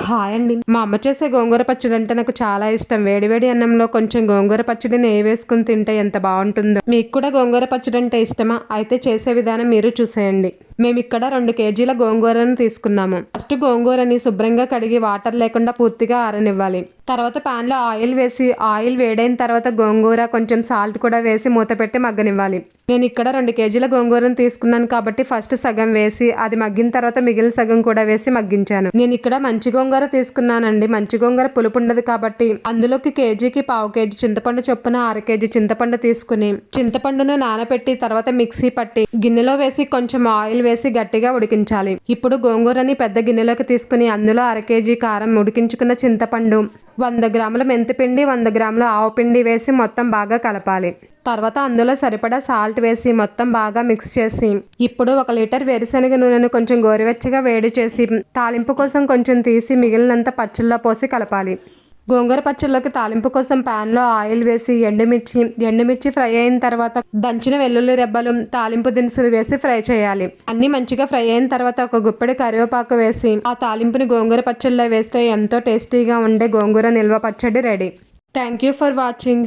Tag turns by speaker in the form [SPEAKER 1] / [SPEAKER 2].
[SPEAKER 1] Hi అండి. మా అమ్మ చేసే గోంగూర పచ్చడి అంటే నాకు చాలా ఇష్టం. వేడివేడి అన్నంలో కొంచెం గోంగూర పచ్చడి నెయ్యి వేసుకుని తింటే ఎంత బాగుంటుందో. మీకు కూడా గోంగూర పచ్చడి అంటే ఇష్టమా? అయితే చేసే విధానం మీరు చూసేయండి. మేము ఇక్కడ 2 కేజీల గోంగూరను తీసుకున్నాము. ఫస్ట్ గోంగూరని శుభ్రంగా కడిగి వాటర్ లేకుండా పూర్తిగా ఆరనివ్వాలి. తర్వాత పాన్ లో ఆయిల్ వేసి ఆయిల్ వేడైన తర్వాత గోంగూర కొంచెం సాల్ట్ కూడా వేసి మూత పెట్టి మగ్గనివ్వాలి. నేను ఇక్కడ 2 కేజీల గోంగూరను తీసుకున్నాను కాబట్టి ఫస్ట్ సగం వేసి అది మగ్గిన తర్వాత మిగిలిన సగం కూడా వేసి మగ్గించాను. నేను ఇక్కడ మంచి గోంగూర తీసుకున్నానండి. మంచి గోంగూర పులుపు ఉండదు కాబట్టి అందులోకి కేజీకి 1/2 కేజీ చింతపండు చొప్పున 1/2 కేజీ చింతపండు తీసుకుని చింతపండును నానబెట్టి తర్వాత మిక్సీ పట్టి గిన్నెలో వేసి కొంచెం ఆయిల్ వేసి గట్టిగా ఉడికించాలి. ఇప్పుడు గోంగూరని పెద్ద గిన్నెలోకి తీసుకుని అందులో 1/2 కేజీ కారం, ఉడికించుకున్న చింతపండు, 100 గ్రాముల మెంతిపిండి, 100 గ్రాముల ఆవుపిండి వేసి మొత్తం బాగా కలపాలి. తర్వాత అందులో సరిపడా సాల్ట్ వేసి మొత్తం బాగా మిక్స్ చేసి ఇప్పుడు 1 లీటర్ వేరుశనగ నూనెను కొంచెం గోరువెచ్చగా వేడి చేసి తాలింపు కోసం కొంచెం తీసి మిగిలినంత పచ్చళ్ళలో పోసి కలపాలి. గోంగూర పచ్చళ్ళలోకి తాలింపు కోసం ప్యాన్లో ఆయిల్ వేసి ఎండుమిర్చి ఫ్రై అయిన తర్వాత దంచిన వెల్లుల్లి రెబ్బలు, తాలింపు దినుసులు వేసి ఫ్రై చేయాలి. అన్ని మంచిగా ఫ్రై అయిన తర్వాత ఒక గుప్పెడు కరివేపాకు వేసి ఆ తాలింపుని గోంగూర పచ్చళ్ళలో వేస్తే ఎంతో టేస్టీగా ఉండే గోంగూర నిల్వ పచ్చడి ready. Thank you for watching.